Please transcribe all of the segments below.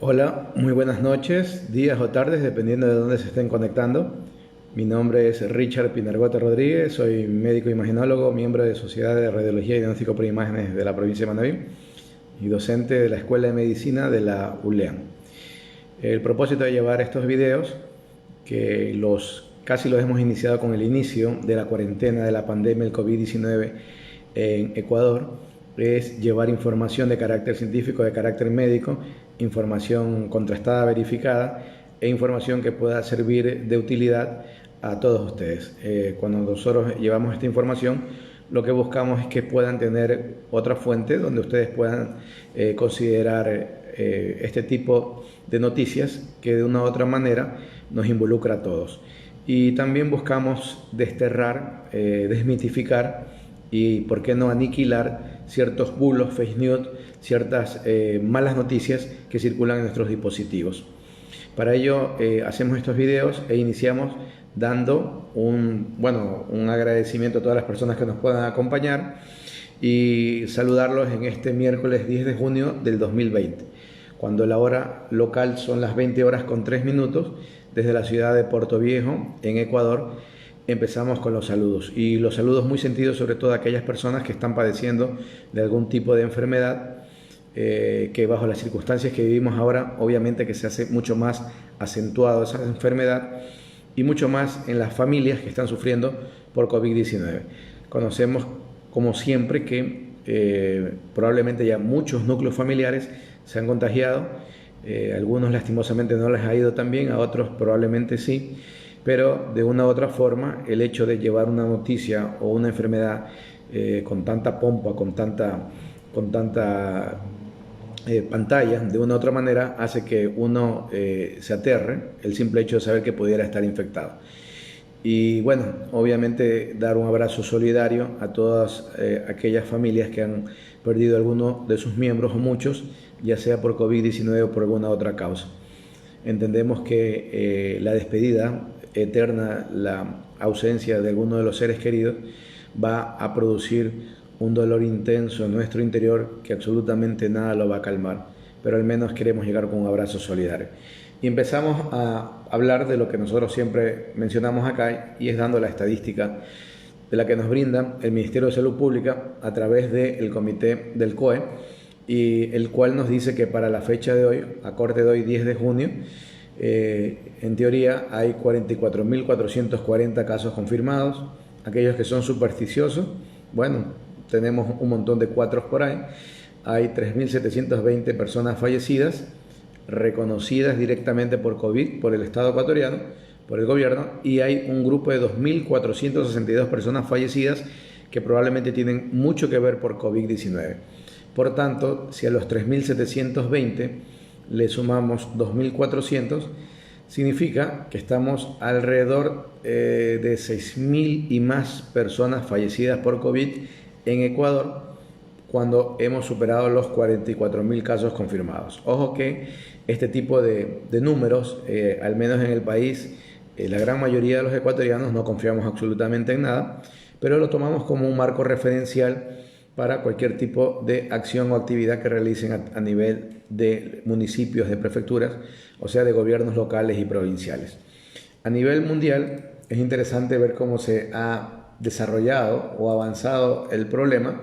Hola, muy buenas noches, días o tardes, dependiendo de dónde se estén conectando. Mi nombre es Richard Pinargote Rodríguez, soy médico imaginólogo, miembro de Sociedad de Radiología y Diagnóstico por Imágenes de la provincia de Manabí y docente de la Escuela de Medicina de la ULEAM. El propósito de llevar estos videos, que casi los hemos iniciado con el inicio de la cuarentena de la pandemia del COVID-19 en Ecuador, es llevar información de carácter científico, de carácter médico, información contrastada, verificada e información que pueda servir de utilidad a todos ustedes. Cuando nosotros llevamos esta información, lo que buscamos es que puedan tener otra fuente donde ustedes puedan considerar este tipo de noticias que de una u otra manera nos involucra a todos. Y también buscamos desterrar, desmitificar y, por qué no, aniquilar ciertos bulos, fake news, ciertas malas noticias que circulan en nuestros dispositivos. Para ello hacemos estos videos e iniciamos dando un agradecimiento a todas las personas que nos puedan acompañar y saludarlos en este miércoles 10 de junio del 2020, cuando la hora local son las 20 horas con 3 minutos, desde la ciudad de Puerto Viejo, en Ecuador. Empezamos con los saludos, y los saludos muy sentidos sobre todo a aquellas personas que están padeciendo de algún tipo de enfermedad, que bajo las circunstancias que vivimos ahora, obviamente que se hace mucho más acentuado esa enfermedad, y mucho más en las familias que están sufriendo por COVID-19. Conocemos, como siempre, que probablemente ya muchos núcleos familiares se han contagiado, algunos lastimosamente no les ha ido tan bien, a otros probablemente sí, pero de una u otra forma el hecho de llevar una noticia o una enfermedad con tanta pompa, con tanta pantalla, de una u otra manera hace que uno se aterre el simple hecho de saber que pudiera estar infectado. Y bueno, obviamente dar un abrazo solidario a todas aquellas familias que han perdido alguno de sus miembros o muchos, ya sea por COVID-19 o por alguna otra causa. Entendemos que la despedida eterna, la ausencia de alguno de los seres queridos, va a producir un dolor intenso en nuestro interior que absolutamente nada lo va a calmar, pero al menos queremos llegar con un abrazo solidario. Y empezamos a hablar de lo que nosotros siempre mencionamos acá, y es dando la estadística de la que nos brinda el Ministerio de Salud Pública a través del comité del COE, y el cual nos dice que para la fecha de hoy, a corte de hoy, 10 de junio, en teoría hay 44.440 casos confirmados. Aquellos que son supersticiosos, bueno, tenemos un montón de cuatros por ahí. Hay 3.720 personas fallecidas, reconocidas directamente por COVID, por el Estado ecuatoriano, por el gobierno, y hay un grupo de 2.462 personas fallecidas que probablemente tienen mucho que ver por COVID-19. Por tanto, si a los 3.720 le sumamos 2.400, significa que estamos alrededor de 6.000 y más personas fallecidas por COVID en Ecuador, cuando hemos superado los 44.000 casos confirmados. Ojo que este tipo de números, al menos en el país, la gran mayoría de los ecuatorianos no confiamos absolutamente en nada, pero lo tomamos como un marco referencial para cualquier tipo de acción o actividad que realicen a nivel de municipios, de prefecturas, o sea, de gobiernos locales y provinciales. A nivel mundial es interesante ver cómo se ha desarrollado o avanzado el problema,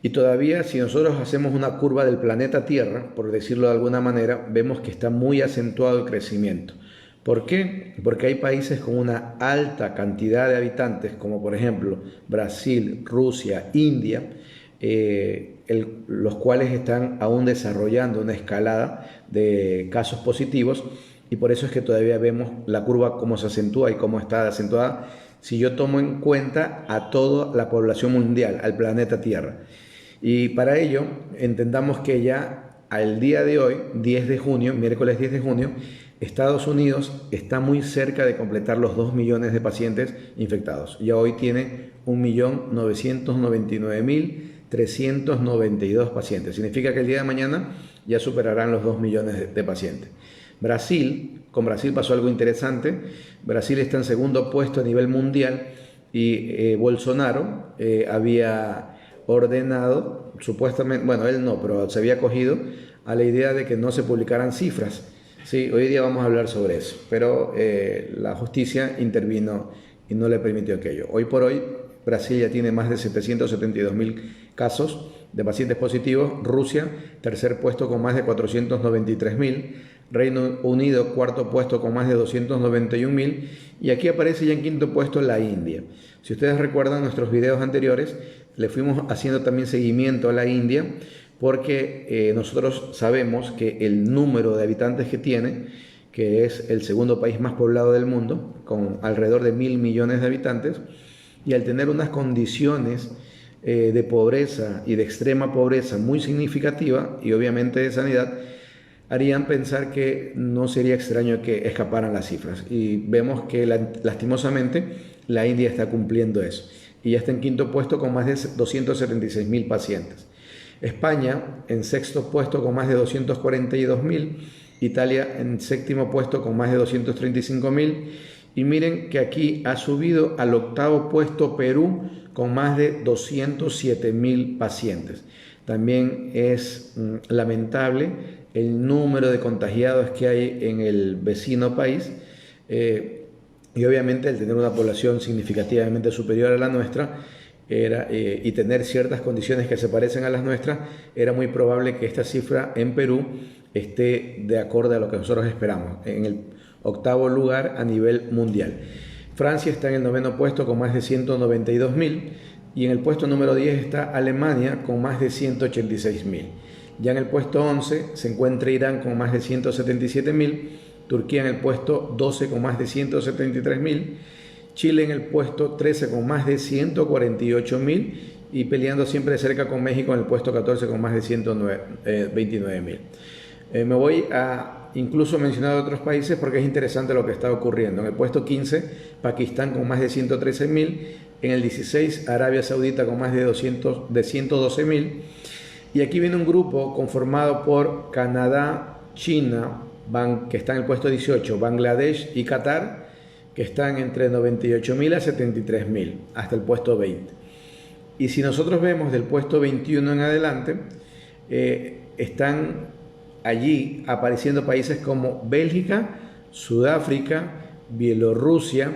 y todavía, si nosotros hacemos una curva del planeta Tierra, por decirlo de alguna manera, vemos que está muy acentuado el crecimiento. ¿Por qué? Porque hay países con una alta cantidad de habitantes, como por ejemplo Brasil, Rusia, India, los cuales están aún desarrollando una escalada de casos positivos, y por eso es que todavía vemos la curva cómo se acentúa y cómo está acentuada, si yo tomo en cuenta a toda la población mundial, al planeta Tierra. Y para ello entendamos que ya al día de hoy, 10 de junio, miércoles 10 de junio, Estados Unidos está muy cerca de completar los 2 millones de pacientes infectados. Ya hoy tiene 1.999.392 pacientes. Significa que el día de mañana ya superarán los 2 millones de pacientes. Con Brasil pasó algo interesante. Brasil está en segundo puesto a nivel mundial, y Bolsonaro había ordenado, supuestamente, bueno, él no, pero se había acogido a la idea de que no se publicaran cifras. Sí, hoy día vamos a hablar sobre eso, pero la justicia intervino y no le permitió aquello. Hoy por hoy, Brasil ya tiene más de 772.000 casos de pacientes positivos, Rusia, tercer puesto con más de 493.000, Reino Unido, cuarto puesto con más de 291.000, y aquí aparece ya en quinto puesto la India. Si ustedes recuerdan nuestros videos anteriores, le fuimos haciendo también seguimiento a la India, porque nosotros sabemos que el número de habitantes que tiene, que es el segundo país más poblado del mundo, con alrededor de 1.000 millones de habitantes, y al tener unas condiciones de pobreza y de extrema pobreza muy significativa, y obviamente de sanidad, harían pensar que no sería extraño que escaparan las cifras. Y vemos que lastimosamente la India está cumpliendo eso, y ya está en quinto puesto con más de 276.000 pacientes. España en sexto puesto con más de 242.000, Italia en séptimo puesto con más de 235.000, y miren que aquí ha subido al octavo puesto Perú con más de 207.000 pacientes. También es lamentable el número de contagiados que hay en el vecino país, y obviamente el tener una población significativamente superior a la nuestra y tener ciertas condiciones que se parecen a las nuestras, era muy probable que esta cifra en Perú esté de acuerdo a lo que nosotros esperamos, en el octavo lugar a nivel mundial. Francia está en el noveno puesto con más de 192.000, y en el puesto número 10 está Alemania con más de 186.000. Ya en el puesto 11 se encuentra Irán con más de 177.000, Turquía en el puesto 12 con más de 173.000, Chile en el puesto 13 con más de 148.000, y peleando siempre cerca con México en el puesto 14 con más de 129.000. Me voy a incluso mencionar otros países porque es interesante lo que está ocurriendo. En el puesto 15, Pakistán con más de 113.000, en el 16, Arabia Saudita con más de 112.000, y aquí viene un grupo conformado por Canadá, China, que está en el puesto 18, Bangladesh y Qatar, que están entre 98.000 a 73.000, hasta el puesto 20. Y si nosotros vemos del puesto 21 en adelante, están allí apareciendo países como Bélgica, Sudáfrica, Bielorrusia,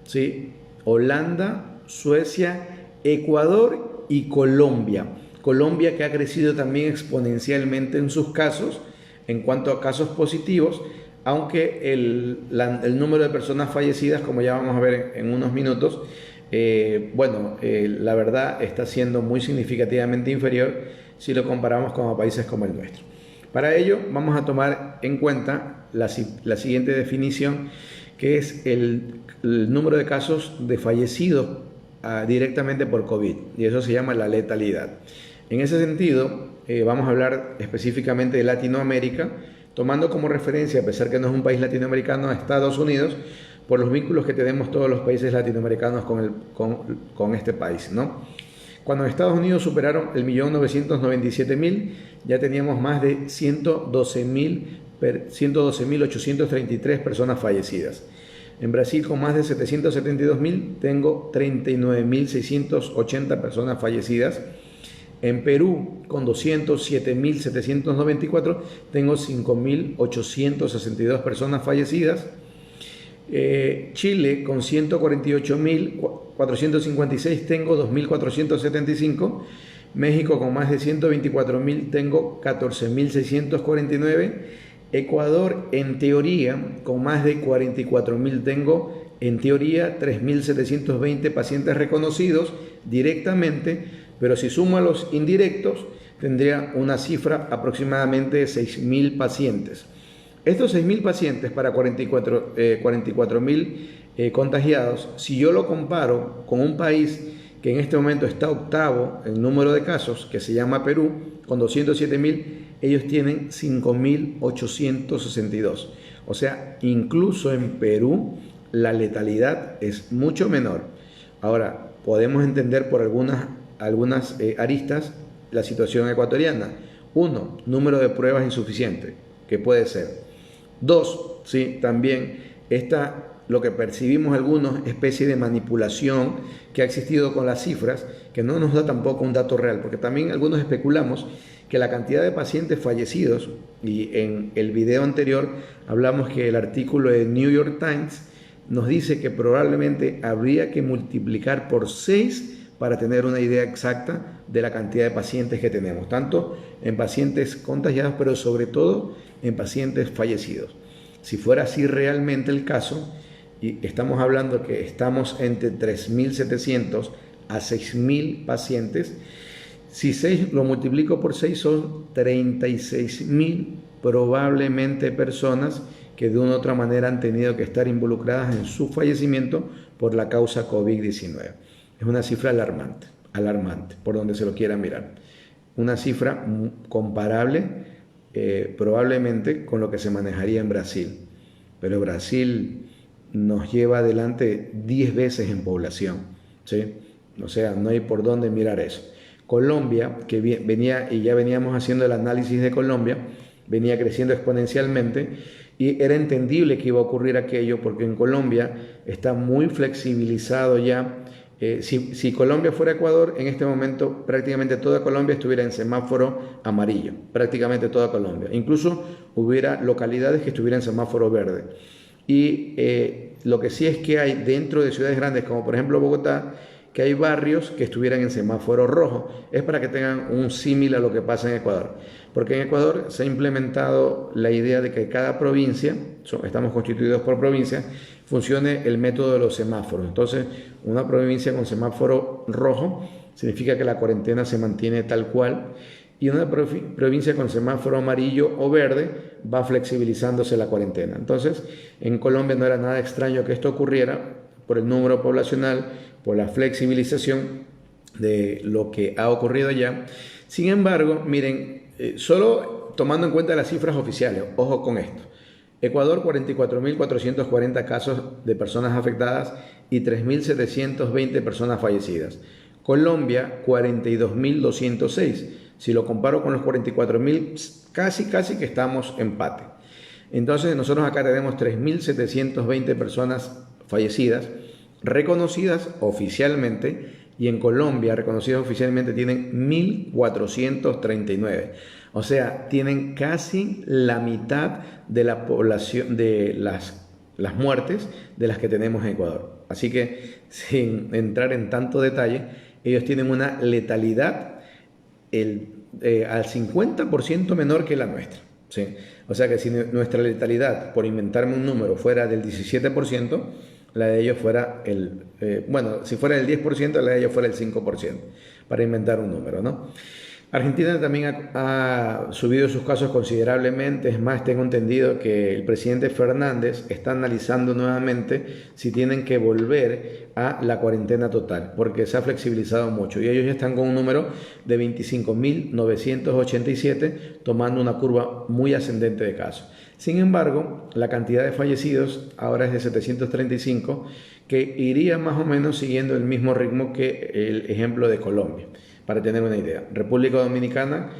¿sí? Holanda, Suecia, Ecuador y Colombia. Colombia, que ha crecido también exponencialmente en sus casos, en cuanto a casos positivos, aunque el número de personas fallecidas, como ya vamos a ver en unos minutos, la verdad está siendo muy significativamente inferior si lo comparamos con países como el nuestro. Para ello vamos a tomar en cuenta la siguiente definición, que es el número de casos de fallecidos directamente por COVID, y eso se llama la letalidad. En ese sentido, vamos a hablar específicamente de Latinoamérica, tomando como referencia, a pesar que no es un país latinoamericano, a Estados Unidos, por los vínculos que tenemos todos los países latinoamericanos con este país, ¿no? Cuando en Estados Unidos superaron el 1.997.000, ya teníamos más de 112.833 personas fallecidas. En Brasil, con más de 772.000, tengo 39.680 personas fallecidas. En Perú, con 207.794, tengo 5.862 personas fallecidas. Chile, con 148.456, tengo 2.475. México, con más de 124.000, tengo 14.649. Ecuador, en teoría, con más de 44.000, tengo, en teoría, 3.720 pacientes reconocidos directamente, pero si sumo a los indirectos, tendría una cifra aproximadamente de 6.000 pacientes. Estos 6.000 pacientes para 44.000 contagiados, si yo lo comparo con un país que en este momento está octavo en número de casos, que se llama Perú, con 207.000, ellos tienen 5.862. O sea, incluso en Perú la letalidad es mucho menor. Ahora, podemos entender por algunas aristas la situación ecuatoriana. 1, número de pruebas insuficiente, que puede ser. 2, sí, también esta lo que percibimos algunos, especie de manipulación que ha existido con las cifras, que no nos da tampoco un dato real, porque también algunos especulamos que la cantidad de pacientes fallecidos, y en el video anterior hablamos que el artículo de New York Times nos dice que probablemente habría que multiplicar por 6 para tener una idea exacta de la cantidad de pacientes que tenemos, tanto en pacientes contagiados, pero sobre todo en pacientes fallecidos. Si fuera así realmente el caso, y estamos hablando que estamos entre 3.700 a 6.000 pacientes, si 6 lo multiplico por 6 son 36.000 probablemente personas que de una u otra manera han tenido que estar involucradas en su fallecimiento por la causa COVID-19. Es una cifra alarmante, por donde se lo quiera mirar. Una cifra comparable probablemente con lo que se manejaría en Brasil. Pero Brasil nos lleva adelante 10 veces en población, ¿sí? O sea, no hay por dónde mirar eso. Colombia, que venía, y ya veníamos haciendo el análisis de Colombia, venía creciendo exponencialmente y era entendible que iba a ocurrir aquello porque en Colombia está muy flexibilizado ya. Si Colombia fuera Ecuador, en este momento prácticamente toda Colombia estuviera en semáforo amarillo, prácticamente toda Colombia. Incluso hubiera localidades que estuvieran en semáforo verde. Y lo que sí es que hay dentro de ciudades grandes, como por ejemplo Bogotá, que hay barrios que estuvieran en semáforo rojo. Es para que tengan un símil a lo que pasa en Ecuador. Porque en Ecuador se ha implementado la idea de que cada provincia, estamos constituidos por provincias, funcione el método de los semáforos. Entonces, una provincia con semáforo rojo significa que la cuarentena se mantiene tal cual, y una provincia con semáforo amarillo o verde va flexibilizándose la cuarentena. Entonces, en Colombia no era nada extraño que esto ocurriera por el número poblacional, por la flexibilización de lo que ha ocurrido allá. Sin embargo, miren, solo tomando en cuenta las cifras oficiales, ojo con esto. Ecuador, 44.440 casos de personas afectadas y 3.720 personas fallecidas. Colombia, 42.206. Si lo comparo con los 44.000, casi que estamos empate. Entonces nosotros acá tenemos 3.720 personas fallecidas, reconocidas oficialmente, y en Colombia reconocidas oficialmente tienen 1.439. O sea, tienen casi la mitad de la población de las muertes de las que tenemos en Ecuador. Así que, sin entrar en tanto detalle, ellos tienen una letalidad al 50% menor que la nuestra, ¿sí? O sea que si nuestra letalidad, por inventarme un número, fuera del 17%, la de ellos fuera si fuera el 10%, la de ellos fuera el 5%, para inventar un número, ¿no? Argentina también ha subido sus casos considerablemente. Es más, tengo entendido que el presidente Fernández está analizando nuevamente si tienen que volver a la cuarentena total, porque se ha flexibilizado mucho y ellos ya están con un número de 25.987, tomando una curva muy ascendente de casos. Sin embargo, la cantidad de fallecidos ahora es de 735, que iría más o menos siguiendo el mismo ritmo que el ejemplo de Colombia. Para tener una idea, República Dominicana,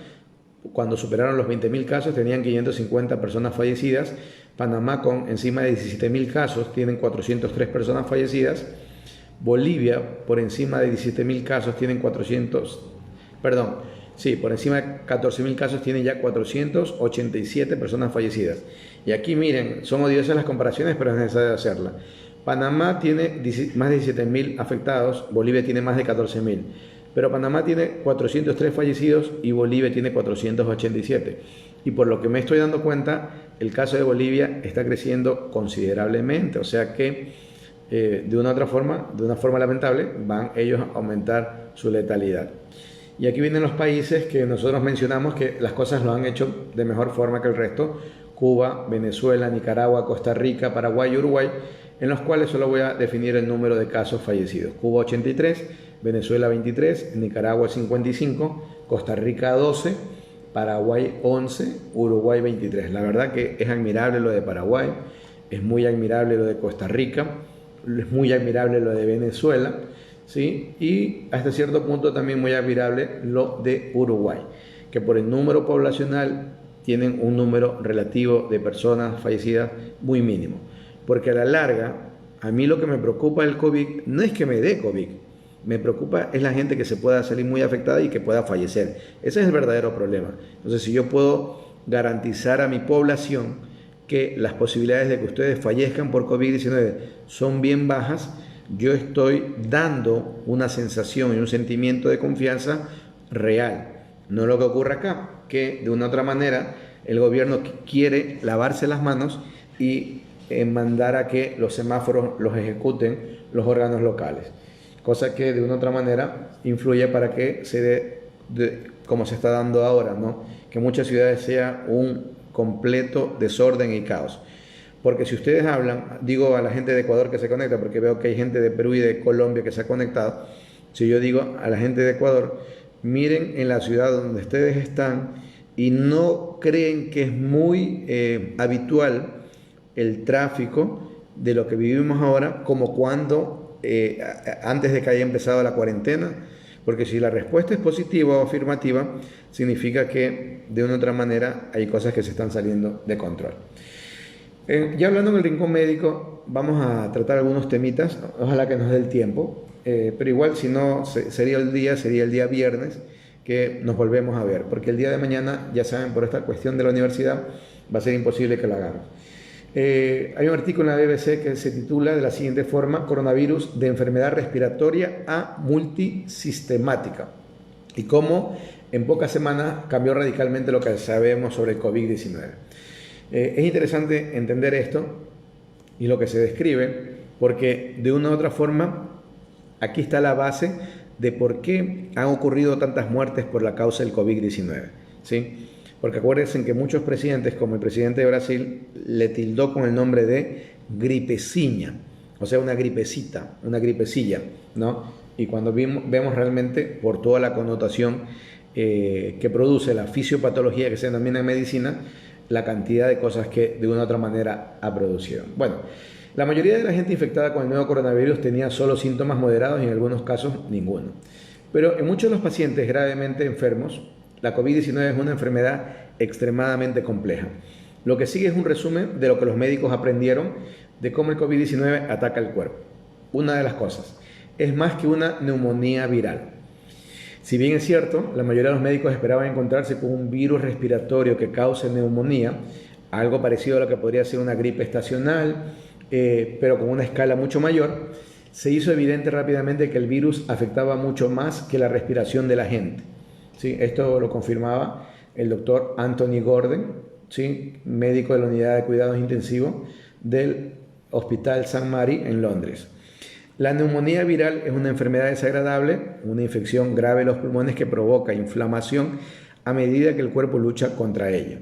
cuando superaron los 20.000 casos, tenían 550 personas fallecidas. Panamá, con encima de 17.000 casos, tienen 403 personas fallecidas. Bolivia, por encima de 17.000 casos, tienen por encima de 14.000 casos, tienen ya 487 personas fallecidas. Y aquí, miren, son odiosas las comparaciones, pero es necesario hacerlas. Panamá tiene más de 17.000 afectados, Bolivia tiene más de 14.000. Pero Panamá tiene 403 fallecidos y Bolivia tiene 487. Y por lo que me estoy dando cuenta, el caso de Bolivia está creciendo considerablemente. O sea que de una forma lamentable, van ellos a aumentar su letalidad. Y aquí vienen los países que nosotros mencionamos que las cosas lo han hecho de mejor forma que el resto: Cuba, Venezuela, Nicaragua, Costa Rica, Paraguay y Uruguay, en los cuales solo voy a definir el número de casos fallecidos. Cuba 83, Venezuela 23, Nicaragua 55, Costa Rica 12, Paraguay 11, Uruguay 23. La verdad que es admirable lo de Paraguay, es muy admirable lo de Costa Rica, es muy admirable lo de Venezuela, ¿sí? Y hasta cierto punto también muy admirable lo de Uruguay, que por el número poblacional tienen un número relativo de personas fallecidas muy mínimo, porque a la larga A mí lo que me preocupa del COVID no es que me dé COVID, me preocupa es la gente que se pueda salir muy afectada y que pueda fallecer. Ese es el verdadero problema. Entonces, si yo puedo garantizar a mi población que las posibilidades de que ustedes fallezcan por COVID-19 son bien bajas, yo estoy dando una sensación y un sentimiento de confianza real. No lo que ocurre acá, que de una u otra manera el gobierno quiere lavarse las manos y mandar a que los semáforos los ejecuten los órganos locales, cosa que de una u otra manera influye para que se dé, como se está dando ahora, ¿no? Que muchas ciudades sea un completo desorden y caos. Porque si ustedes hablan, digo a la gente de Ecuador que se conecta, porque veo que hay gente de Perú y de Colombia que se ha conectado, si yo digo a la gente de Ecuador, miren en la ciudad donde ustedes están y no creen que es muy habitual el tráfico de lo que vivimos ahora como cuando antes de que haya empezado la cuarentena, porque si la respuesta es positiva o afirmativa, significa que de una u otra manera hay cosas que se están saliendo de control. Ya hablando en el rincón médico, vamos a tratar algunos temitas, ojalá que nos dé el tiempo, pero igual si no, sería el día viernes que nos volvemos a ver, porque el día de mañana, ya saben, por esta cuestión de la universidad, va a ser imposible que lo hagamos. Hay un artículo en la BBC que se titula de la siguiente forma: coronavirus de enfermedad respiratoria a multisistemática, y cómo en pocas semanas cambió radicalmente lo que sabemos sobre el COVID-19. Es interesante entender esto y lo que se describe, porque de una u otra forma aquí está la base de por qué han ocurrido tantas muertes por la causa del COVID-19, ¿sí? Porque acuérdense que muchos presidentes, como el presidente de Brasil, le tildó con el nombre de gripeciña, o sea, una gripecita, una gripecilla, ¿no? Y cuando vemos realmente, por toda la connotación que produce la fisiopatología que se denomina en medicina, la cantidad de cosas que de una u otra manera ha producido. Bueno, la mayoría de la gente infectada con el nuevo coronavirus tenía solo síntomas moderados y en algunos casos ninguno. Pero en muchos de los pacientes gravemente enfermos, la COVID-19 es una enfermedad extremadamente compleja. Lo que sigue es un resumen de lo que los médicos aprendieron de cómo el COVID-19 ataca el cuerpo. Una de las cosas, es más que una neumonía viral. Si bien es cierto, la mayoría de los médicos esperaban encontrarse con un virus respiratorio que cause neumonía, algo parecido a lo que podría ser una gripe estacional, pero con una escala mucho mayor, se hizo evidente rápidamente que el virus afectaba mucho más que la respiración de la gente. ¿Sí? Esto lo confirmaba el doctor Anthony Gordon, ¿sí? Médico de la unidad de cuidados intensivos del Hospital St. Mary en Londres. La neumonía viral es una enfermedad desagradable, una infección grave de los pulmones que provoca inflamación a medida que el cuerpo lucha contra ella.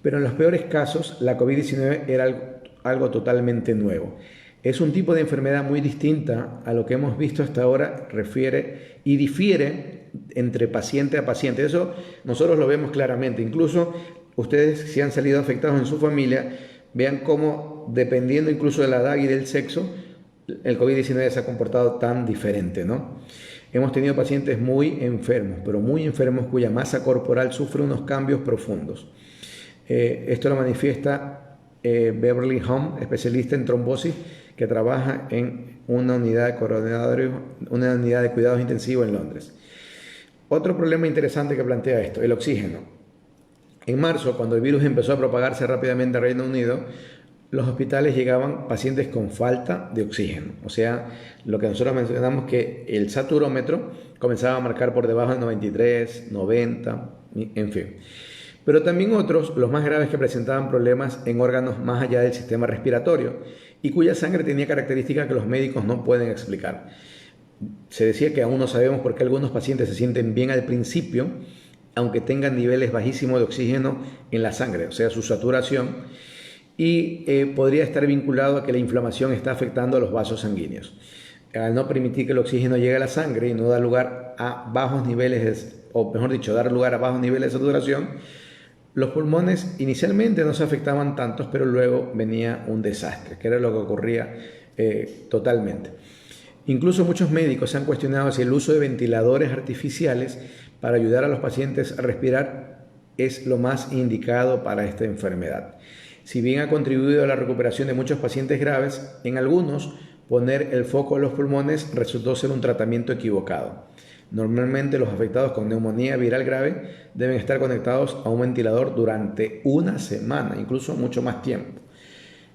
Pero en los peores casos, la COVID-19 era algo totalmente nuevo. Es un tipo de enfermedad muy distinta a lo que hemos visto hasta ahora, refiere y difiere entre paciente a paciente. Eso nosotros lo vemos claramente. Incluso ustedes, si han salido afectados en su familia, vean cómo, dependiendo incluso de la edad y del sexo, el COVID-19 se ha comportado tan diferente, ¿no? Hemos tenido pacientes muy enfermos, pero muy enfermos, cuya masa corporal sufre unos cambios profundos. Esto lo manifiesta Beverly Home, especialista en trombosis, que trabaja en una unidad de cuidados intensivos en Londres. Otro problema interesante que plantea esto, el oxígeno. En marzo, cuando el virus empezó a propagarse rápidamente al Reino Unido, los hospitales llegaban pacientes con falta de oxígeno. O sea, lo que nosotros mencionamos, que el saturómetro comenzaba a marcar por debajo de 93, 90, en fin. Pero también otros, los más graves, que presentaban problemas en órganos más allá del sistema respiratorio y cuya sangre tenía características que los médicos no pueden explicar. Se decía que aún no sabemos por qué algunos pacientes se sienten bien al principio, aunque tengan niveles bajísimos de oxígeno en la sangre, o sea, su saturación, y podría estar vinculado a que la inflamación está afectando a los vasos sanguíneos. Al no permitir que el oxígeno llegue a la sangre y no dar lugar a bajos niveles, o mejor dicho, dar lugar a bajos niveles de saturación, los pulmones inicialmente no se afectaban tantos, pero luego venía un desastre, que era lo que ocurría totalmente. Incluso muchos médicos se han cuestionado si el uso de ventiladores artificiales para ayudar a los pacientes a respirar es lo más indicado para esta enfermedad. Si bien ha contribuido a la recuperación de muchos pacientes graves, en algunos poner el foco en los pulmones resultó ser un tratamiento equivocado. Normalmente los afectados con neumonía viral grave deben estar conectados a un ventilador durante una semana, incluso mucho más tiempo.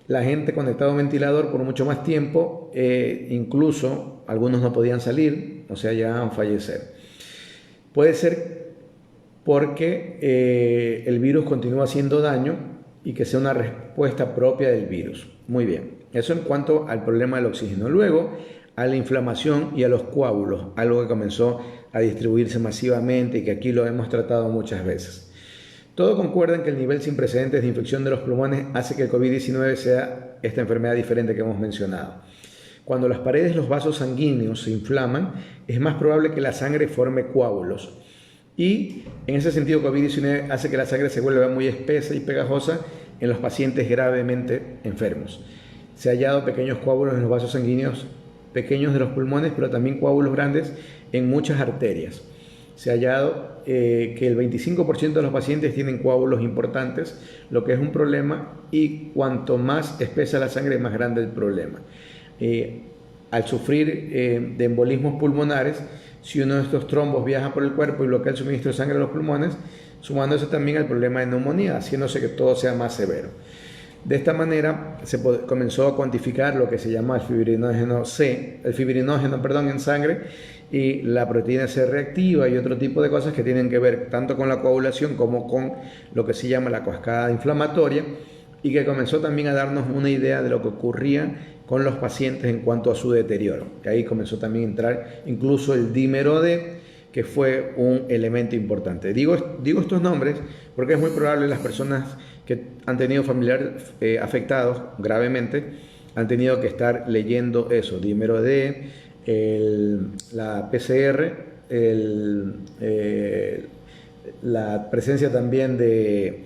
La gente conectada a un ventilador por mucho más tiempo, incluso algunos no podían salir, o sea, llegaban a fallecer. Puede ser porque el virus continúa haciendo daño y que sea una respuesta propia del virus. Muy bien, eso en cuanto al problema del oxígeno. Luego, a la inflamación y a los coágulos, algo que comenzó a distribuirse masivamente y que aquí lo hemos tratado muchas veces. Todos concuerdan que el nivel sin precedentes de infección de los pulmones hace que el COVID-19 sea esta enfermedad diferente que hemos mencionado. Cuando las paredes de los vasos sanguíneos se inflaman, es más probable que la sangre forme coágulos. Y en ese sentido, COVID-19 hace que la sangre se vuelva muy espesa y pegajosa en los pacientes gravemente enfermos. Se han hallado pequeños coágulos en los vasos sanguíneos pequeños de los pulmones, pero también coágulos grandes en muchas arterias. Se ha hallado que el 25% de los pacientes tienen coágulos importantes, lo que es un problema, y cuanto más espesa la sangre, más grande el problema. Al sufrir de embolismos pulmonares, si uno de estos trombos viaja por el cuerpo y bloquea el suministro de sangre a los pulmones, sumándose también al problema de neumonía, haciéndose que todo sea más severo. De esta manera se comenzó a cuantificar lo que se llama el fibrinógeno en sangre, y la proteína C reactiva y otro tipo de cosas que tienen que ver tanto con la coagulación como con lo que se llama la cascada inflamatoria, y que comenzó también a darnos una idea de lo que ocurría con los pacientes en cuanto a su deterioro. Y ahí comenzó también a entrar incluso el dímero D, que fue un elemento importante. Digo estos nombres porque es muy probable las personas que han tenido familiares afectados gravemente han tenido que estar leyendo eso, dímero D, la PCR, la presencia también de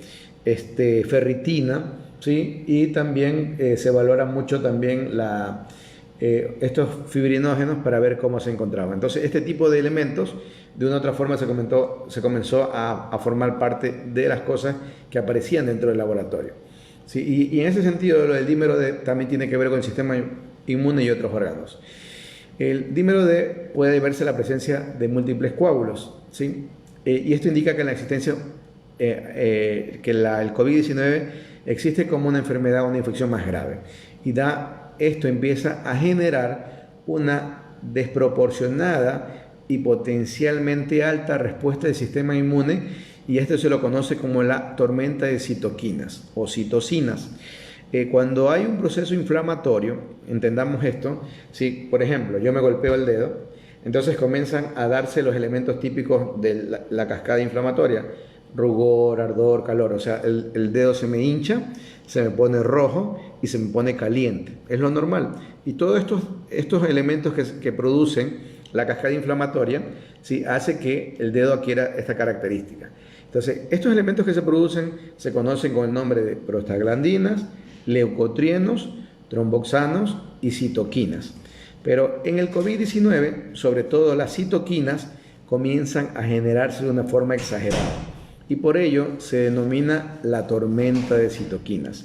ferritina, ¿sí? Y también se valora mucho también estos fibrinógenos para ver cómo se encontraban. Entonces, este tipo de elementos, de una u otra forma, se comenzó a formar parte de las cosas que aparecían dentro del laboratorio. ¿Sí? Y en ese sentido, lo del dímero D también tiene que ver con el sistema inmune y otros órganos. El dímero D puede verse la presencia de múltiples coágulos, ¿sí? Y esto indica que la existencia, el COVID-19 existe como una enfermedad o una infección más grave. Y esto empieza a generar una desproporcionada y potencialmente alta respuesta del sistema inmune, y esto se lo conoce como la tormenta de citoquinas o citocinas. Cuando hay un proceso inflamatorio, entendamos esto, si por ejemplo yo me golpeo el dedo, entonces comienzan a darse los elementos típicos de la cascada inflamatoria: rugor, ardor, calor. O sea, el dedo se me hincha, se me pone rojo y se me pone caliente. Es lo normal. Y todos estos elementos que producen la cascada inflamatoria, ¿sí?, hace que el dedo adquiera esta característica. Entonces, estos elementos que se producen se conocen con el nombre de prostaglandinas, leucotrienos, tromboxanos y citoquinas. Pero en el COVID-19, sobre todo las citoquinas comienzan a generarse de una forma exagerada, y por ello se denomina la tormenta de citoquinas,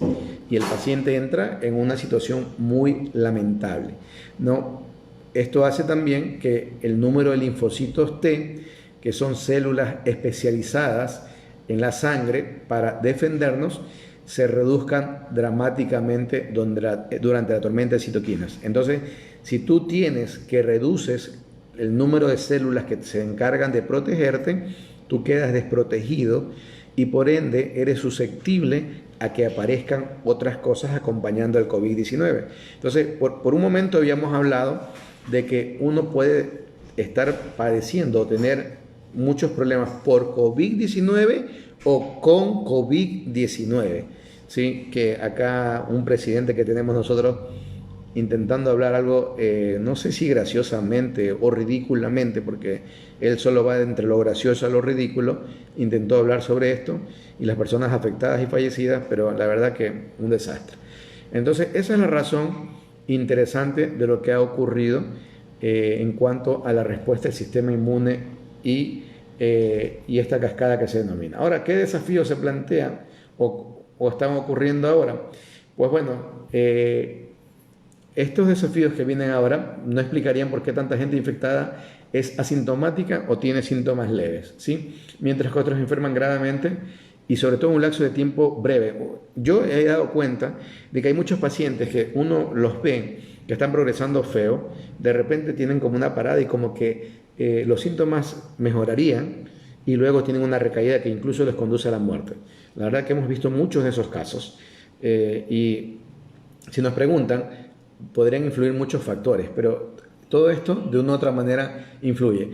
y el paciente entra en una situación muy lamentable, ¿no? Esto hace también que el número de linfocitos T, que son células especializadas en la sangre para defendernos, se reduzcan dramáticamente durante la tormenta de citoquinas. Entonces, si tú tienes que reduces el número de células que se encargan de protegerte, tú quedas desprotegido y por ende eres susceptible a que aparezcan otras cosas acompañando al COVID-19. Entonces, por un momento habíamos hablado de que uno puede estar padeciendo o tener muchos problemas por COVID-19 o con COVID-19, ¿sí? Que acá un presidente que tenemos nosotros intentando hablar algo, no sé si graciosamente o ridículamente, porque él solo va entre lo gracioso a lo ridículo, intentó hablar sobre esto y las personas afectadas y fallecidas, pero la verdad que un desastre. Entonces, esa es la razón interesante de lo que ha ocurrido en cuanto a la respuesta del sistema inmune y esta cascada que se denomina. Ahora, ¿qué desafíos se plantean o están ocurriendo ahora? Pues bueno, estos desafíos que vienen ahora no explicarían por qué tanta gente infectada es asintomática o tiene síntomas leves, ¿sí? Mientras que otros enferman gravemente y sobre todo en un lapso de tiempo breve. Yo he dado cuenta de que hay muchos pacientes que uno los ve que están progresando feo, de repente tienen como una parada y como que los síntomas mejorarían y luego tienen una recaída que incluso les conduce a la muerte. La verdad que hemos visto muchos de esos casos y si nos preguntan, podrían influir muchos factores, pero todo esto de una u otra manera influye.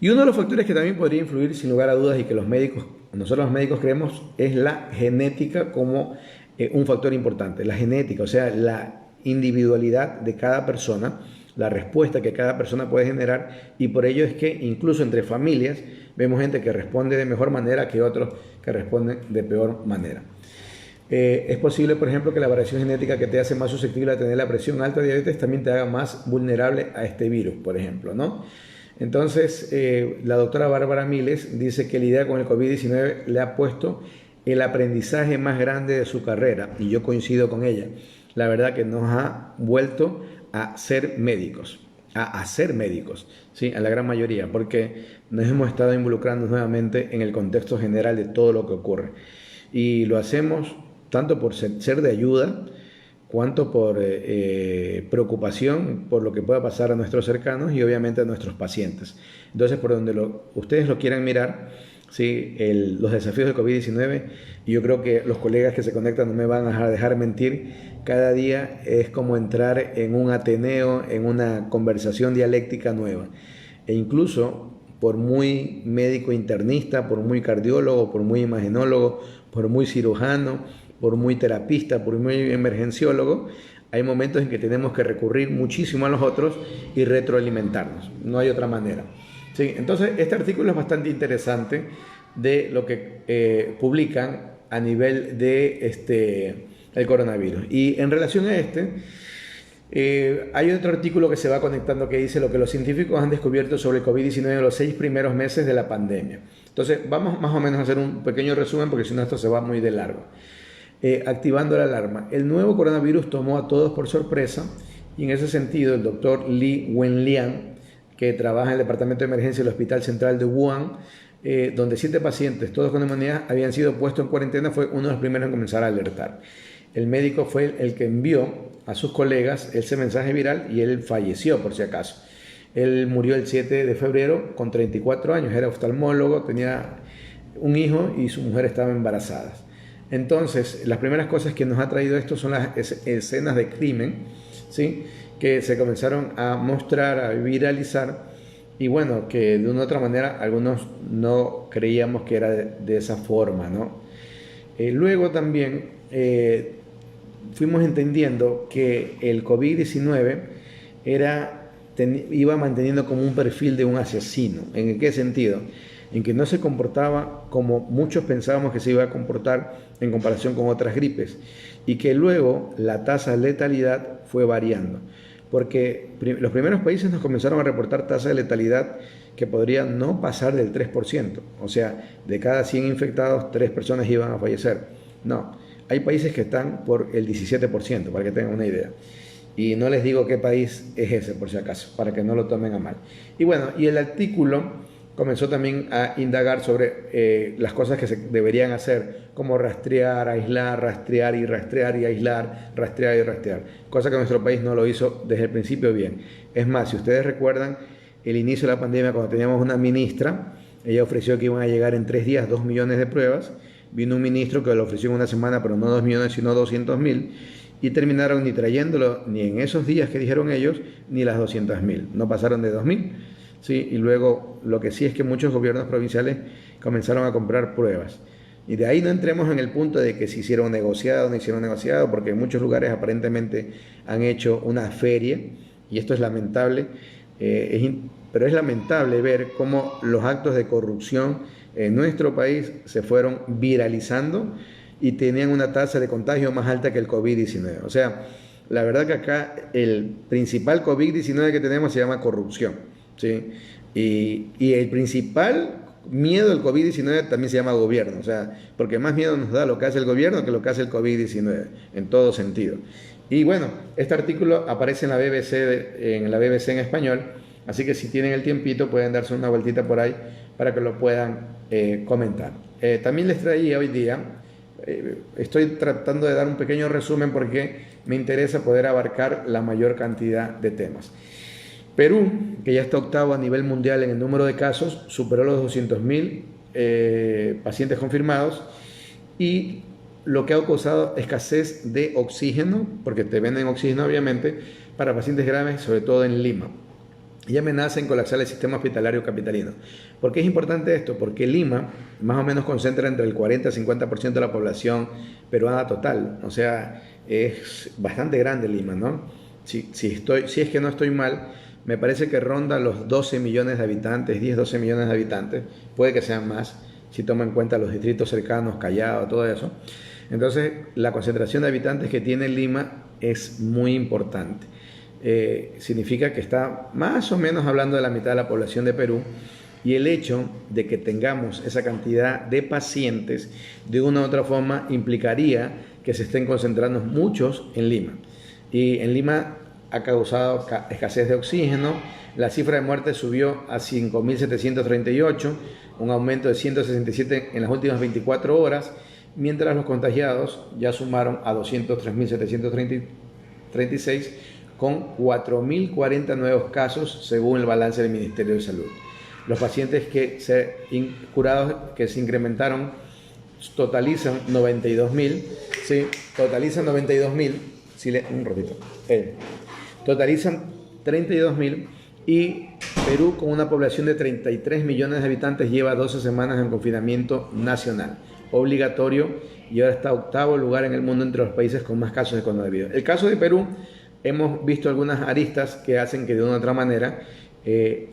Y uno de los factores que también podría influir sin lugar a dudas y que nosotros los médicos creemos es la genética como un factor importante. La genética, o sea, la individualidad de cada persona, la respuesta que cada persona puede generar, y por ello es que incluso entre familias vemos gente que responde de mejor manera que otros que responden de peor manera. Es posible, por ejemplo, que la variación genética que te hace más susceptible a tener la presión alta de diabetes también te haga más vulnerable a este virus, por ejemplo, ¿no? Entonces, la doctora Bárbara Miles dice que lidiar con el COVID-19 le ha puesto el aprendizaje más grande de su carrera, y yo coincido con ella. La verdad que nos ha vuelto a ser médicos, a hacer médicos, ¿sí? A la gran mayoría, porque nos hemos estado involucrando nuevamente en el contexto general de todo lo que ocurre. Y lo hacemos tanto por ser de ayuda, cuanto por preocupación por lo que pueda pasar a nuestros cercanos y obviamente a nuestros pacientes. Entonces, por donde ustedes lo quieran mirar, ¿sí? Los desafíos del COVID-19, y yo creo que los colegas que se conectan no me van a dejar mentir, cada día es como entrar en un ateneo, en una conversación dialéctica nueva. E incluso, por muy médico internista, por muy cardiólogo, por muy imagenólogo, por muy cirujano, por muy terapista, por muy emergenciólogo, hay momentos en que tenemos que recurrir muchísimo a los otros y retroalimentarnos. No hay otra manera. Sí, entonces, este artículo es bastante interesante de lo que publican a nivel de el coronavirus. Y en relación a hay otro artículo que se va conectando que dice lo que los científicos han descubierto sobre el COVID-19 en los 6 primeros meses de la pandemia. Entonces, vamos más o menos a hacer un pequeño resumen porque si no esto se va muy de largo. Activando la alarma. El nuevo coronavirus tomó a todos por sorpresa y en ese sentido el doctor Li Wenliang, que trabaja en el departamento de emergencia del Hospital Central de Wuhan, donde 7 pacientes, todos con neumonía, habían sido puestos en cuarentena, fue uno de los primeros en comenzar a alertar. El médico fue el que envió a sus colegas ese mensaje viral y él falleció por si acaso. Él murió el 7 de febrero con 34 años, era oftalmólogo, tenía un hijo y su mujer estaba embarazada. Entonces, las primeras cosas que nos ha traído esto son las escenas de crimen, ¿sí? Que se comenzaron a mostrar, a viralizar, y bueno, que de una u otra manera algunos no creíamos que era de esa forma, ¿no? Luego también fuimos entendiendo que el COVID-19 iba manteniendo como un perfil de un asesino. ¿En qué sentido? En que no se comportaba como muchos pensábamos que se iba a comportar en comparación con otras gripes, y que luego la tasa de letalidad fue variando, porque los primeros países nos comenzaron a reportar tasas de letalidad que podrían no pasar del 3%, o sea, de cada 100 infectados, 3 personas iban a fallecer. No, hay países que están por el 17%, para que tengan una idea. Y no les digo qué país es ese, por si acaso, para que no lo tomen a mal. Y bueno, y el artículo comenzó también a indagar sobre las cosas que se deberían hacer, como rastrear, aislar, rastrear y rastrear y aislar, rastrear y rastrear, cosa que nuestro país no lo hizo desde el principio bien. Es más, si ustedes recuerdan el inicio de la pandemia, cuando teníamos una ministra, ella ofreció que iban a llegar en 3 días 2 millones de pruebas, vino un ministro que lo ofreció en una semana, pero no 2 millones, sino 200.000, y terminaron ni trayéndolo ni en esos días que dijeron ellos, ni las 200.000, no pasaron de 2.000. Sí, y luego lo que sí es que muchos gobiernos provinciales comenzaron a comprar pruebas. Y de ahí no entremos en el punto de que si hicieron negociado o no hicieron negociado, porque en muchos lugares aparentemente han hecho una feria, y esto es lamentable, pero es lamentable ver cómo los actos de corrupción en nuestro país se fueron viralizando y tenían una tasa de contagio más alta que el COVID-19. O sea, la verdad que acá el principal COVID-19 que tenemos se llama corrupción. ¿Sí? Y el principal miedo del COVID-19 también se llama gobierno, o sea, porque más miedo nos da lo que hace el gobierno que lo que hace el COVID-19, en todo sentido. Y bueno, este artículo aparece en la BBC, en la BBC en español, así que si tienen el tiempito pueden darse una vueltita por ahí para que lo puedan comentar. También les traía hoy día, estoy tratando de dar un pequeño resumen porque me interesa poder abarcar la mayor cantidad de temas. Perú, que ya está octavo a nivel mundial en el número de casos, superó los 200.000 pacientes confirmados, y lo que ha causado escasez de oxígeno, porque te venden oxígeno obviamente, para pacientes graves, sobre todo en Lima. Y amenazan colapsar el sistema hospitalario capitalino. ¿Por qué es importante esto? Porque Lima más o menos concentra entre el 40 y 50% de la población peruana total. O sea, es bastante grande Lima, ¿no? Si es que no estoy mal, me parece que ronda los 12 millones de habitantes, 10, 12 millones de habitantes, puede que sean más, si toma en cuenta los distritos cercanos, Callao, todo eso. Entonces, la concentración de habitantes que tiene Lima es muy importante. Significa que está más o menos hablando de la mitad de la población de Perú, y el hecho de que tengamos esa cantidad de pacientes de una u otra forma implicaría que se estén concentrando muchos en Lima. Y en Lima ha causado escasez de oxígeno. La cifra de muertes subió a 5.738, un aumento de 167 en las últimas 24 horas, mientras los contagiados ya sumaron a 203.736, con 4.040 nuevos casos según el balance del Ministerio de Salud. Los pacientes curados que se incrementaron totalizan 92.000, ¿sí? Totalizan 92.000, sí, un ratito, totalizan 32.000, y Perú, con una población de 33 millones de habitantes, lleva 12 semanas en confinamiento nacional obligatorio, y ahora está octavo lugar en el mundo entre los países con más casos de coronavirus. El caso de Perú, hemos visto algunas aristas que hacen que de una u otra manera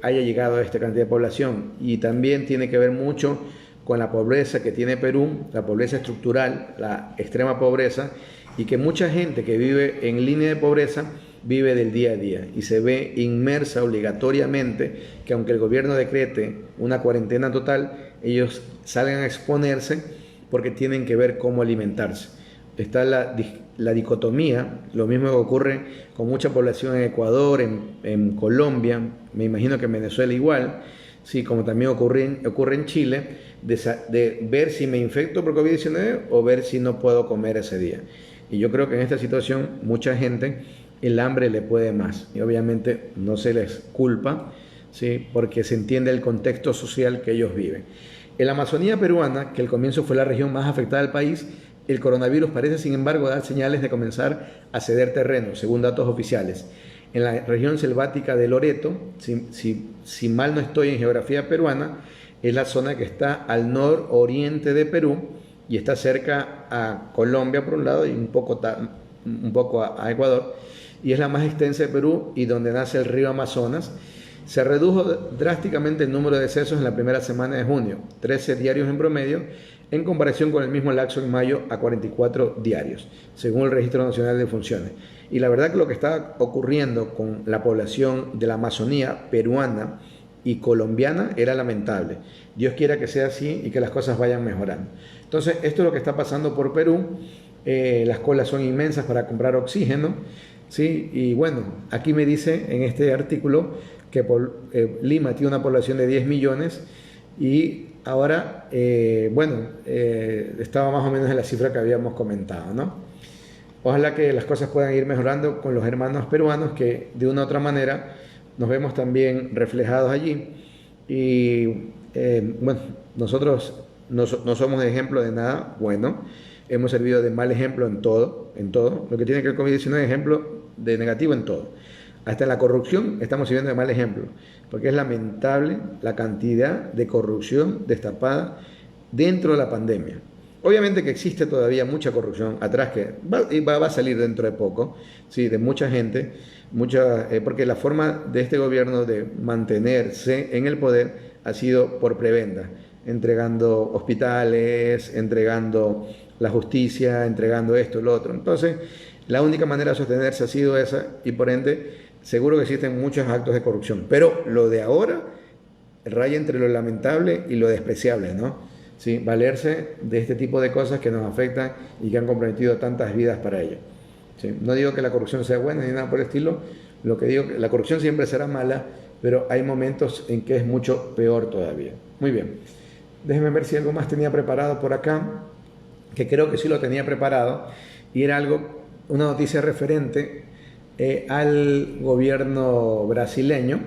haya llegado a esta cantidad de población, y también tiene que ver mucho con la pobreza que tiene Perú, la pobreza estructural, la extrema pobreza, y que mucha gente que vive en línea de pobreza vive del día a día y se ve inmersa obligatoriamente, que aunque el gobierno decrete una cuarentena total, ellos salgan a exponerse porque tienen que ver cómo alimentarse. Está la dicotomía, lo mismo que ocurre con mucha población en Ecuador, en Colombia, me imagino que en Venezuela igual, sí, como también ocurre en Chile, de ver si me infecto por COVID-19 o ver si no puedo comer ese día. Y yo creo que en esta situación mucha gente el hambre le puede más, y obviamente no se les culpa, ¿sí? Porque se entiende el contexto social que ellos viven. En la Amazonía peruana, que al comienzo fue la región más afectada del país, el coronavirus parece, sin embargo, dar señales de comenzar a ceder terreno, según datos oficiales. En la región selvática de Loreto, si mal no estoy en geografía peruana, es la zona que está al nororiente de Perú y está cerca a Colombia por un lado y un poco a Ecuador, y es la más extensa de Perú y donde nace el río Amazonas. Se redujo drásticamente el número de decesos en la primera semana de junio, 13 diarios en promedio, en comparación con el mismo lapso en mayo a 44 diarios, según el Registro Nacional de Defunciones. Y la verdad que lo que está ocurriendo con la población de la Amazonía peruana y colombiana era lamentable. Dios quiera que sea así y que las cosas vayan mejorando. Entonces, esto es lo que está pasando por Perú. Las colas son inmensas para comprar oxígeno, ¿sí? Y bueno, aquí me dice en este artículo que Lima tiene una población de 10 millones y ahora, estaba más o menos en la cifra que habíamos comentado, ¿no? Ojalá que las cosas puedan ir mejorando con los hermanos peruanos, que de una u otra manera nos vemos también reflejados allí. Y nosotros no somos ejemplo de nada bueno, hemos servido de mal ejemplo en todo. Lo que tiene que ver con COVID-19 es ejemplo de negativo en todo. Hasta en la corrupción estamos sirviendo de mal ejemplo, porque es lamentable la cantidad de corrupción destapada dentro de la pandemia. Obviamente que existe todavía mucha corrupción atrás que va a salir dentro de poco, sí, de mucha gente, porque la forma de este gobierno de mantenerse en el poder ha sido por prebenda, entregando hospitales, entregando la justicia, entregando esto y lo otro. Entonces, la única manera de sostenerse ha sido esa, y por ende seguro que existen muchos actos de corrupción, pero lo de ahora raya entre lo lamentable y lo despreciable, ¿no? Sí, valerse de este tipo de cosas que nos afectan y que han comprometido tantas vidas para ello. ¿sí? No digo que la corrupción sea buena ni nada por el estilo, lo que digo que la corrupción siempre será mala, pero hay momentos en que es mucho peor todavía. Muy bien, déjenme ver si algo más tenía preparado por acá, que creo que sí lo tenía preparado, y era algo, una noticia referente al gobierno brasileño,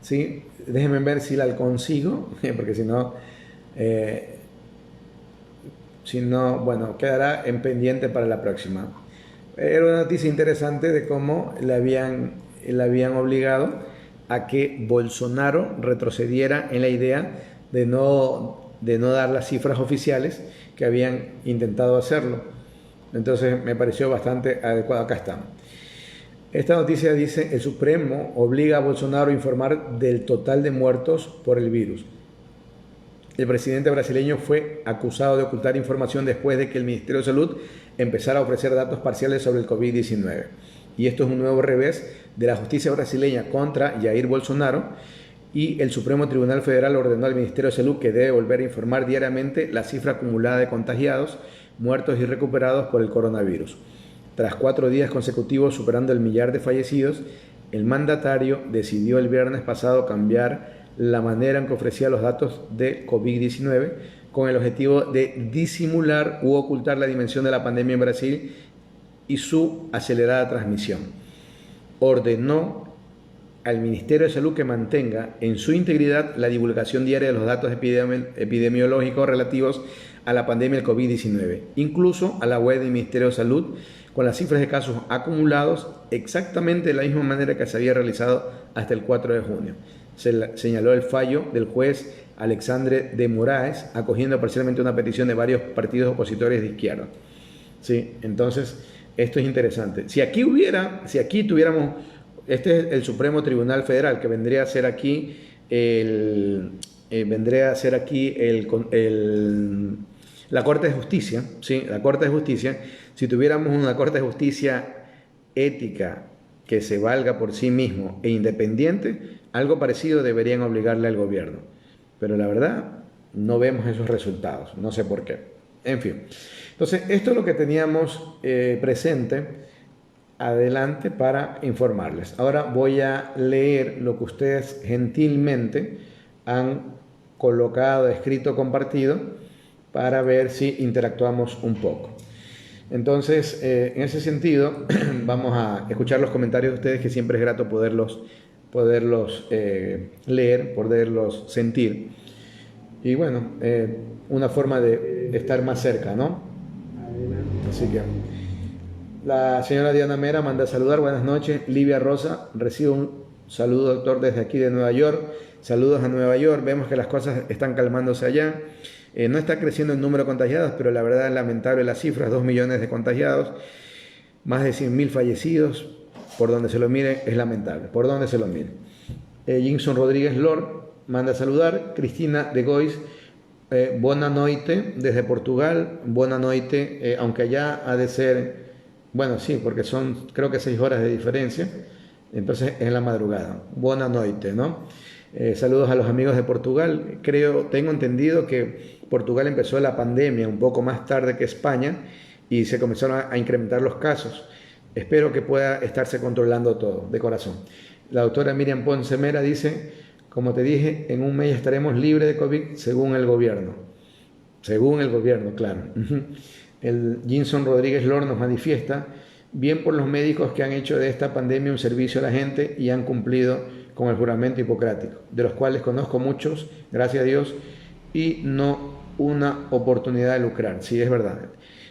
¿sí? Déjenme ver si la consigo, porque si no, bueno, quedará en pendiente para la próxima. Era una noticia interesante de cómo le habían obligado a que Bolsonaro retrocediera en la idea de no dar las cifras oficiales que habían intentado hacerlo. Entonces me pareció bastante adecuado. Acá está. Esta noticia dice: el Supremo obliga a Bolsonaro a informar del total de muertos por el virus. El presidente brasileño fue acusado de ocultar información después de que el Ministerio de Salud empezara a ofrecer datos parciales sobre el COVID-19. Y esto es un nuevo revés de la justicia brasileña contra Jair Bolsonaro, y el Supremo Tribunal Federal ordenó al Ministerio de Salud que debe volver a informar diariamente la cifra acumulada de contagiados, muertos y recuperados por el coronavirus. Tras 4 días consecutivos superando el millar de fallecidos, el mandatario decidió el viernes pasado cambiar la manera en que ofrecía los datos de COVID-19 con el objetivo de disimular u ocultar la dimensión de la pandemia en Brasil y su acelerada transmisión. Ordenó al Ministerio de Salud que mantenga en su integridad la divulgación diaria de los datos epidemiológicos relativos a la pandemia del COVID-19, incluso a la web del Ministerio de Salud, con las cifras de casos acumulados exactamente de la misma manera que se había realizado hasta el 4 de junio. Señaló el fallo del juez Alexandre de Moraes, acogiendo parcialmente una petición de varios partidos opositores de izquierda. ¿Sí? Entonces, esto es interesante. Si aquí tuviéramos, este es el Supremo Tribunal Federal, que vendría a ser aquí la Corte de Justicia, ¿sí? La Corte de Justicia. Si tuviéramos una Corte de Justicia ética que se valga por sí mismo e independiente, algo parecido deberían obligarle al gobierno. Pero la verdad, no vemos esos resultados, no sé por qué. En fin, entonces esto es lo que teníamos presente adelante para informarles. Ahora voy a leer lo que ustedes gentilmente han colocado, escrito, compartido, para ver si interactuamos un poco. Entonces, en ese sentido, vamos a escuchar los comentarios de ustedes, que siempre es grato poderlos leer, poderlos sentir. Y bueno, una forma de estar más cerca, ¿no? Así que la señora Diana Mera manda a saludar. Buenas noches. Livia Rosa, recibo un saludo, doctor, desde aquí de Nueva York. Saludos a Nueva York. Vemos que las cosas están calmándose allá. No está creciendo el número de contagiados, pero la verdad es lamentable las cifras: 2 millones de contagiados, más de 100.000 fallecidos. Por donde se lo mire es lamentable, por donde se lo mire. Jinson Rodríguez Lord manda a saludar. Cristina de Gois, buena noite desde Portugal. Buena noite, aunque allá ha de ser, bueno, sí, porque son creo que 6 horas de diferencia, entonces es la madrugada. Buena noite, ¿no? Saludos a los amigos de Portugal. Tengo entendido que Portugal empezó la pandemia un poco más tarde que España y se comenzaron a incrementar los casos. Espero que pueda estarse controlando todo, de corazón. La doctora Miriam Ponce Mera dice: como te dije, en un mes estaremos libres de COVID según el gobierno. Según el gobierno, claro. El Jinson Rodríguez Lord nos manifiesta: bien por los médicos que han hecho de esta pandemia un servicio a la gente y han cumplido con el juramento hipocrático, de los cuales conozco muchos, gracias a Dios, y no una oportunidad de lucrar. Sí, es verdad.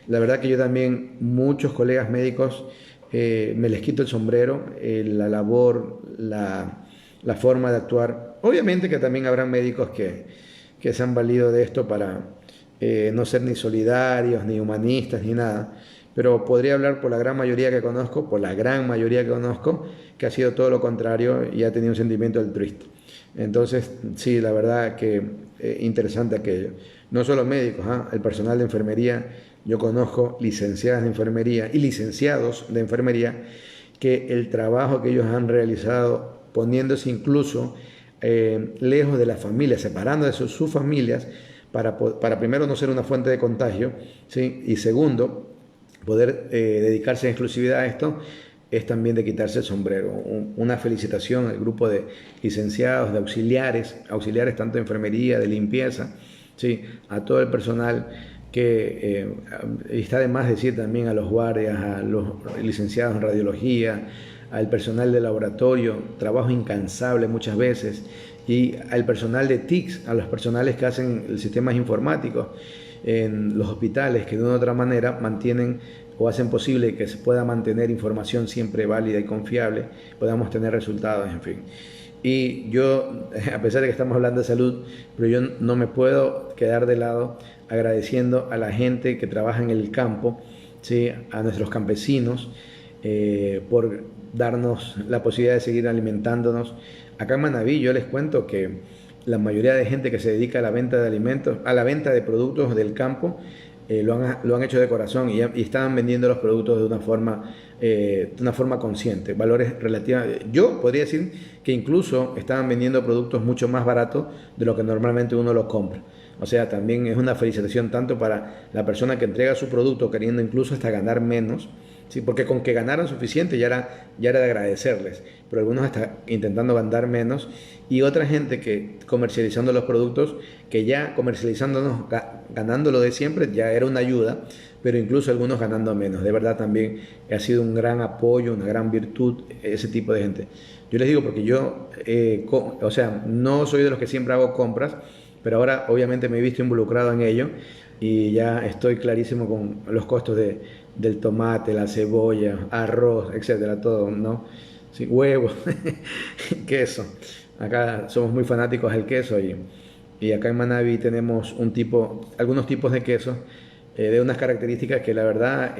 La verdad que yo también, muchos colegas médicos, me les quito el sombrero, la labor, la forma de actuar. Obviamente que también habrán médicos que se han valido de esto para no ser ni solidarios, ni humanistas, ni nada, pero podría hablar por la gran mayoría que conozco, que ha sido todo lo contrario y ha tenido un sentimiento altruista. Entonces, sí, la verdad que interesante aquello. No solo médicos, el personal de enfermería. Yo conozco licenciadas de enfermería y licenciados de enfermería que el trabajo que ellos han realizado, poniéndose incluso lejos de la familia, separando de sus familias, para primero no ser una fuente de contagio, ¿sí? Y segundo, poder dedicarse en exclusividad a esto es también de quitarse el sombrero. Una felicitación al grupo de licenciados, de auxiliares tanto de enfermería, de limpieza, ¿sí? A todo el personal que está de más decir también a los guardias, a los licenciados en radiología, al personal de laboratorio, trabajo incansable muchas veces, y al personal de TICS, a los personales que hacen los sistemas informáticos en los hospitales, que de una u otra manera mantienen o hacen posible que se pueda mantener información siempre válida y confiable, podamos tener resultados, en fin. Y yo, a pesar de que estamos hablando de salud, pero yo no me puedo quedar de lado agradeciendo a la gente que trabaja en el campo, ¿sí? A nuestros campesinos, por darnos la posibilidad de seguir alimentándonos. Acá en Manabí yo les cuento que la mayoría de gente que se dedica a la venta de alimentos, a la venta de productos del campo, lo han hecho de corazón y están vendiendo los productos de una forma consciente, valores relativos. Yo podría decir que incluso estaban vendiendo productos mucho más baratos de lo que normalmente uno los compra. O sea, también es una felicitación tanto para la persona que entrega su producto queriendo incluso hasta ganar menos, ¿sí? Porque con que ganaran suficiente ya era de agradecerles, pero algunos hasta intentando ganar menos, y otra gente que comercializando los productos, que ya comercializándonos, ganándolo de siempre, ya era una ayuda, pero incluso algunos ganando menos. De verdad también ha sido un gran apoyo, una gran virtud ese tipo de gente. Yo les digo porque yo, o sea, no soy de los que siempre hago compras, pero ahora obviamente me he visto involucrado en ello y ya estoy clarísimo con los costos del tomate, la cebolla, arroz, etcétera, todo, ¿no? Sí, huevos, queso. Acá somos muy fanáticos del queso y acá en Manabí tenemos algunos tipos de quesos de unas características que la verdad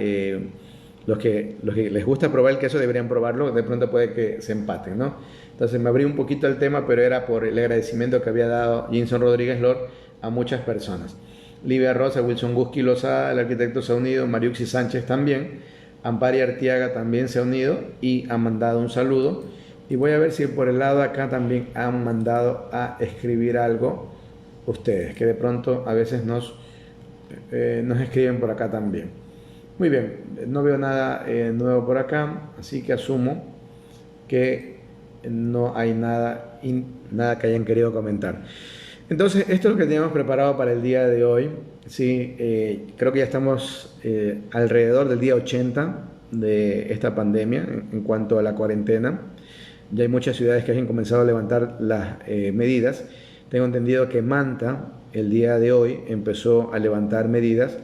los que les gusta probar el queso deberían probarlo, de pronto puede que se empaten, ¿no? Entonces me abrí un poquito el tema, pero era por el agradecimiento que había dado Jinson Rodríguez Lord a muchas personas. Livia Rosa, Wilson Gusky Lozada, el arquitecto se ha unido, Mariuxi Sánchez también, Ampari Artiaga también se ha unido y han mandado un saludo. Y voy a ver si por el lado de acá también han mandado a escribir algo ustedes, que de pronto a veces nos escriben por acá también. Muy bien, no veo nada nuevo por acá, así que asumo que no hay nada que hayan querido comentar. Entonces, esto es lo que teníamos preparado para el día de hoy. Sí, creo que ya estamos alrededor del día 80 de esta pandemia en cuanto a la cuarentena. Ya hay muchas ciudades que han comenzado a levantar las medidas. Tengo entendido que Manta, el día de hoy, empezó a levantar medidas.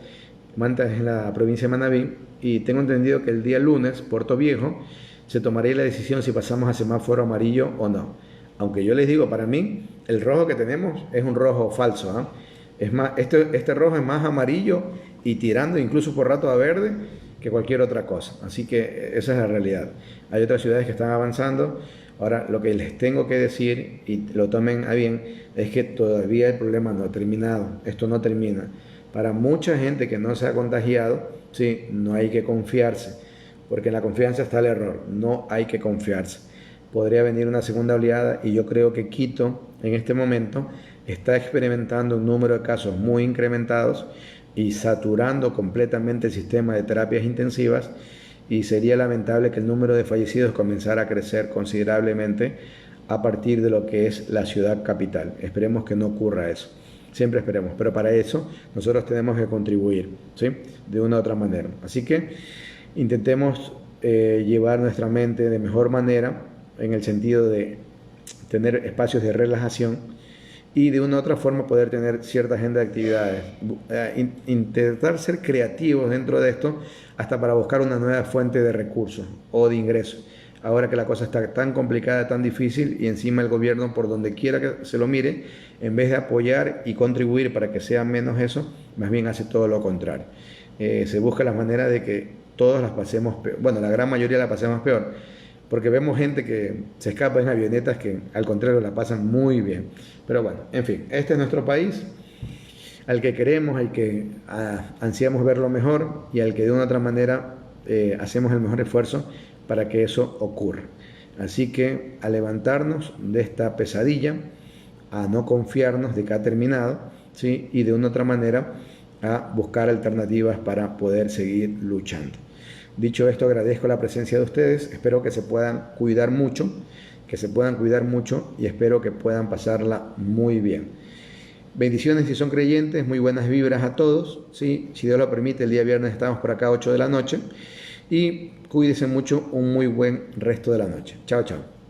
Manta es en la provincia de Manabí. Y tengo entendido que el día lunes, Puerto Viejo, se tomaría la decisión si pasamos a semáforo amarillo o no. Aunque yo les digo, para mí, el rojo que tenemos es un rojo falso, ¿eh? Es más, este rojo es más amarillo y tirando incluso por rato a verde que cualquier otra cosa. Así que esa es la realidad. Hay otras ciudades que están avanzando. Ahora, lo que les tengo que decir, y lo tomen a bien, es que todavía el problema no ha terminado. Esto no termina. Para mucha gente que no se ha contagiado, sí, no hay que confiarse, porque en la confianza está el error. No hay que confiarse. Podría venir una segunda oleada y yo creo que Quito en este momento está experimentando un número de casos muy incrementados y saturando completamente el sistema de terapias intensivas, y sería lamentable que el número de fallecidos comenzara a crecer considerablemente a partir de lo que es la ciudad capital. Esperemos que no ocurra eso, siempre esperemos, pero para eso nosotros tenemos que contribuir, ¿sí? De una u otra manera. Así que intentemos llevar nuestra mente de mejor manera, en el sentido de tener espacios de relajación y de una u otra forma poder tener cierta agenda de actividades. Intentar ser creativos dentro de esto hasta para buscar una nueva fuente de recursos o de ingresos. Ahora que la cosa está tan complicada, tan difícil, y encima el gobierno, por donde quiera que se lo mire, en vez de apoyar y contribuir para que sea menos eso, más bien hace todo lo contrario. Se busca la manera de que todos las pasemos peor. Bueno, la gran mayoría la pasemos peor, porque vemos gente que se escapa en avionetas que al contrario la pasan muy bien. Pero bueno, en fin, este es nuestro país, al que queremos, al que ansiamos verlo mejor y al que de una u otra manera hacemos el mejor esfuerzo para que eso ocurra. Así que a levantarnos de esta pesadilla, a no confiarnos de que ha terminado, ¿sí? Y de una u otra manera a buscar alternativas para poder seguir luchando. Dicho esto, agradezco la presencia de ustedes, espero que se puedan cuidar mucho, y espero que puedan pasarla muy bien. Bendiciones si son creyentes, muy buenas vibras a todos, ¿sí? Si Dios lo permite, el día viernes estamos por acá a 8 de la noche y cuídense mucho, un muy buen resto de la noche. Chao, chao.